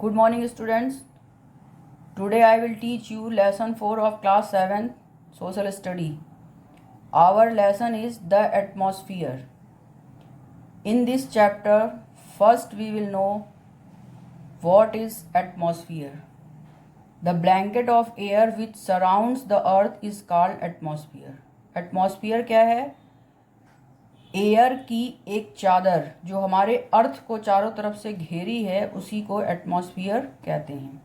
Good morning, students. Today I will teach you lesson 4 of class 7 social study. Our lesson is the atmosphere. In this chapter, first we will know what is atmosphere. The blanket of air which surrounds the earth is called atmosphere. Atmosphere क्या है? Air की एक चादर जो हमारे अर्थ को चारों तरफ से घेरी है उसी को एटमॉस्फियर कहते हैं।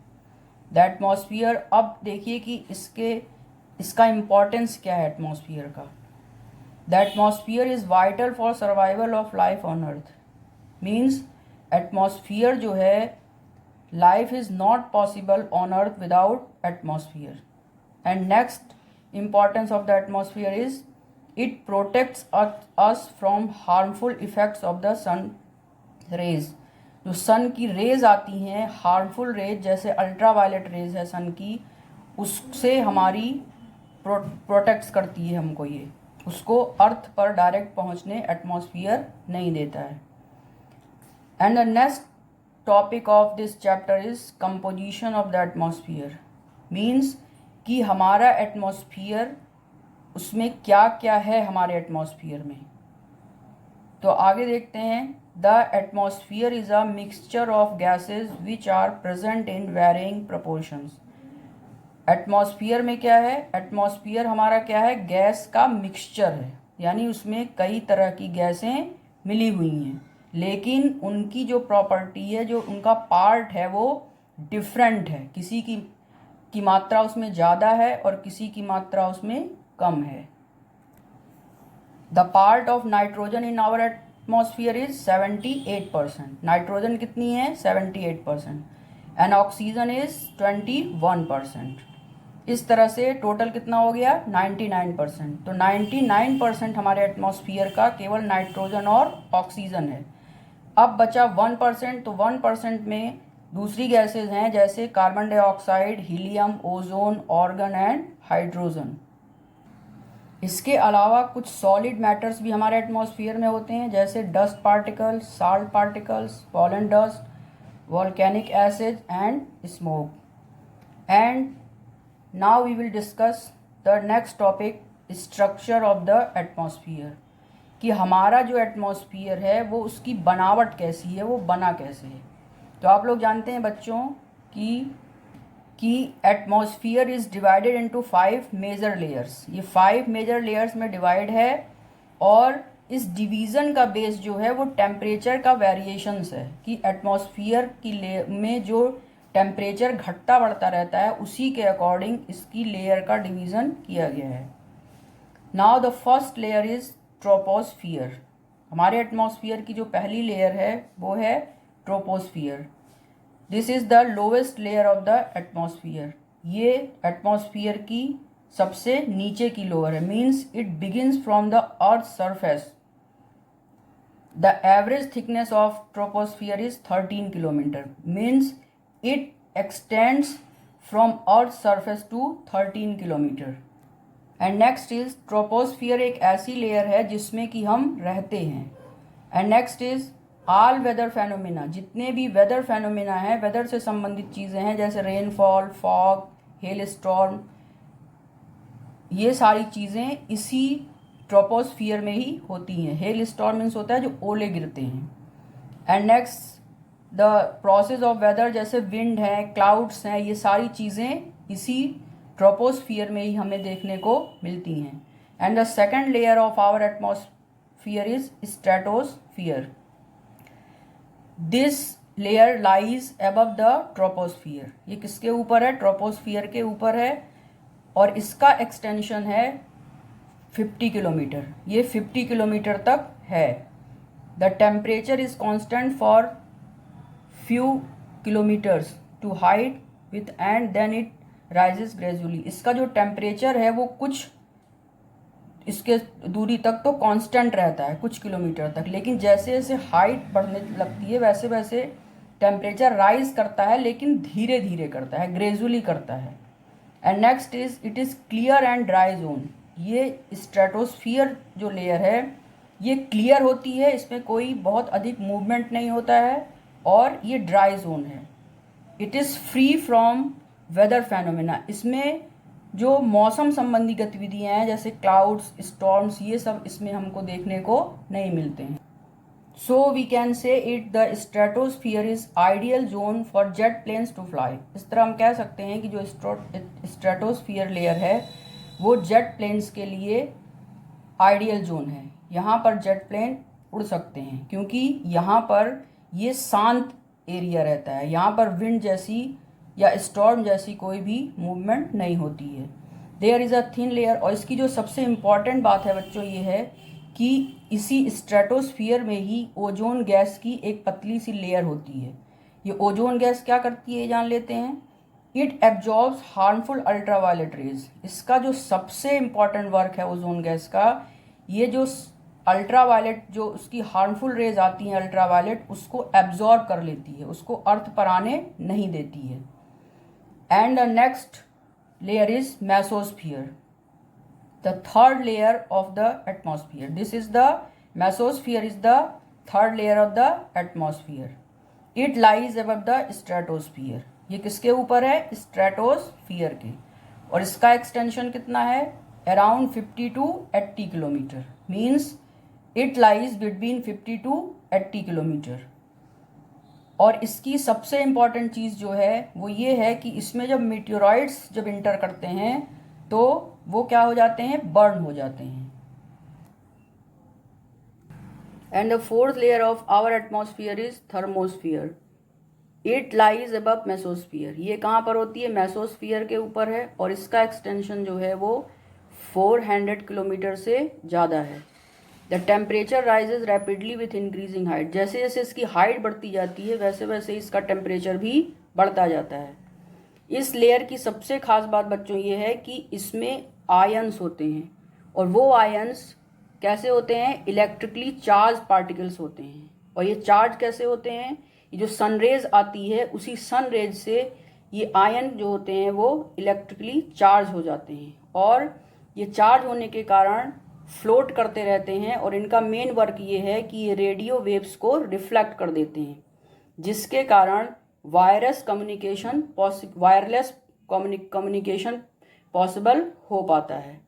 द एटमॉस्फियर, अब देखिए कि इसका इम्पोर्टेंस क्या है एटमॉस्फियर का। The atmosphere is vital for survival of life on earth. Means atmosphere जो है, life is not possible on earth without atmosphere. And next importance of the atmosphere is it protects us from harmful effects of the sun rays। जो सन की raise आती हैं, harmful rays जैसे ultraviolet rays है सन की, उससे हमारी प्रोटेक्ट्स करती है हमको। ये उसको अर्थ पर डायरेक्ट पहुंचने एटमॉस्फियर नहीं देता है। And the next topic of this chapter is composition of the atmosphere. Means कि हमारा एटमॉस्फियर, उसमें क्या क्या है हमारे एटमॉस्फियर में। तो आगे देखते हैं। The atmosphere is a mixture of gases which are present in varying proportions. Atmosphere में क्या है? एटमॉस्फियर हमारा क्या है? गैस का मिक्सचर है, यानी उसमें कई तरह की गैसें मिली हुई हैं, लेकिन उनकी जो प्रॉपर्टी है, जो उनका पार्ट है, वो डिफरेंट है। किसी की मात्रा उसमें ज़्यादा है और किसी की मात्रा उसमें कम है। The part of nitrogen in our atmosphere is 78%। Nitrogen कितनी है? 78%। And oxygen is 21%। इस तरह से टोटल कितना हो गया? 99%। तो 99% हमारे एटमॉस्फियर का केवल नाइट्रोजन और ऑक्सीजन है। अब बचा 1%। तो 1% में दूसरी गैसेज हैं जैसे carbon dioxide, helium, ozone, organ and hydrogen. इसके अलावा कुछ सॉलिड मैटर्स भी हमारे एटमॉस्फियर में होते हैं जैसे dust particles, salt particles, pollen dust, volcanic acid and smoke. And now we will discuss the next topic, structure of the atmosphere. कि हमारा जो एटमॉस्फियर है वो उसकी बनावट कैसी है, वो बना कैसे है। तो आप लोग जानते हैं बच्चों कि atmosphere is divided into 5 major layers. ये 5 मेजर लेयर्स में डिवाइड है, और इस डिवीज़न का बेस जो है वो टेम्परेचर का वेरिएशंस है कि एटमॉस्फियर की में जो टेम्परेचर घटता बढ़ता रहता है उसी के अकॉर्डिंग इसकी लेयर का डिवीज़न किया गया है। Now the first layer is troposphere. हमारे एटमॉस्फियर की जो पहली लेयर है वो है troposphere. This is the lowest layer of the atmosphere. ये एटमॉस्फियर की सबसे नीचे की लोअर है। Means it begins from the earth surface. The average thickness of troposphere is 13 kilometre. Means it extends from earth surface to 13 kilometre. And next is troposphere एक ऐसी लेयर है जिसमें कि हम रहते हैं। And next is all weather phenomena. जितने भी वेदर फेनोमिना हैं, वेदर से संबंधित चीज़ें हैं जैसे रेनफॉल, फॉग, हेल स्टॉर्म, ये सारी चीज़ें इसी ट्रोपोस्फियर में ही होती हैं। हेल स्टॉर्म मीन्स होता है जो ओले गिरते हैं। And next the process of weather, जैसे विंड है, क्लाउड्स हैं, ये सारी चीज़ें इसी ट्रोपोस्फियर में ही हमें देखने को मिलती हैं। And the second layer of our atmosphere is stratosphere. This layer lies above the troposphere. ये किसके ऊपर है? ट्रोपोस्फियर के ऊपर है, और इसका एक्सटेंशन है 50 किलोमीटर। ये 50 किलोमीटर तक है। The temperature is constant for few kilometres to height with and then it rises gradually. इसका जो टेम्परेचर है वो कुछ इसके दूरी तक तो कांस्टेंट रहता है, कुछ किलोमीटर तक, लेकिन जैसे जैसे हाइट बढ़ने लगती है वैसे वैसे टेम्परेचर राइज करता है, लेकिन धीरे धीरे करता है, ग्रेजुअली करता है। And next is it is clear and dry zone. ये स्ट्रेटोस्फियर जो लेयर है ये क्लियर होती है, इसमें कोई बहुत अधिक मूवमेंट नहीं होता है, और ये ड्राई जोन है। It is free from weather phenomena, इसमें जो मौसम संबंधी गतिविधियाँ हैं जैसे क्लाउड्स, स्टॉर्म्स, ये सब इसमें हमको देखने को नहीं मिलते हैं। So we can say it the stratosphere is ideal zone for jet planes to fly. इस तरह हम कह सकते हैं कि जो स्ट्रेटोस्फियर लेयर है वो जेट प्लेन्स के लिए आइडियल जोन है। यहाँ पर जेट प्लेन उड़ सकते हैं क्योंकि यहाँ पर ये शांत एरिया रहता है, यहाँ पर विंड जैसी या स्टॉर्म जैसी कोई भी मूवमेंट नहीं होती है। There is a thin layer, और इसकी जो सबसे इम्पॉर्टेंट बात है बच्चों ये है कि इसी स्ट्रेटोस्फियर में ही ओजोन गैस की एक पतली सी लेयर होती है। ये ओजोन गैस क्या करती है जान लेते हैं। It absorbs harmful ultraviolet rays. इसका जो सबसे इम्पॉर्टेंट वर्क है ओजोन गैस का, ये जो अल्ट्रावायलेट जो उसकी हार्मफुल रेज आती हैं अल्ट्रावायलेट, उसको एब्जॉर्ब कर लेती है, उसको अर्थ पर आने नहीं देती है। And the next layer is mesosphere, the third layer of the atmosphere. This is the mesosphere is the third layer of the atmosphere. It lies above the stratosphere. ये किसके ऊपर है? स्ट्रेटोस्फियर के। और इसका एक्सटेंशन कितना है? Around 50 to 80 kilometre. Means it lies between 50 to 80 kilometre. और इसकी सबसे इम्पॉर्टेंट चीज़ जो है वो ये है कि इसमें जब मीटियोराइड्स जब इंटर करते हैं तो वो क्या हो जाते हैं? बर्न हो जाते हैं। And the fourth layer of our atmosphere is thermosphere. It lies above mesosphere. ये कहाँ पर होती है? मेसोस्फियर के ऊपर है, और इसका एक्सटेंशन जो है वो 400 किलोमीटर से ज़्यादा है। The temperature rises rapidly with increasing height. जैसे जैसे इसकी हाइट बढ़ती जाती है वैसे वैसे इसका टेम्परेचर भी बढ़ता जाता है। इस लेयर की सबसे खास बात बच्चों ये है कि इसमें आयंस होते हैं, और वो आयंस कैसे होते हैं? इलेक्ट्रिकली चार्ज पार्टिकल्स होते हैं। और ये चार्ज कैसे होते हैं? ये जो सनरेज आती है उसी सनरेज से ये आयन जो होते हैं वो इलेक्ट्रिकली चार्ज हो जाते हैं, और ये चार्ज होने के कारण फ्लोट करते रहते हैं। और इनका मेन वर्क ये है कि ये रेडियो वेव्स को रिफ्लेक्ट कर देते हैं, जिसके कारण वायरलेस कम्युनिकेशन पॉसिबल हो पाता है।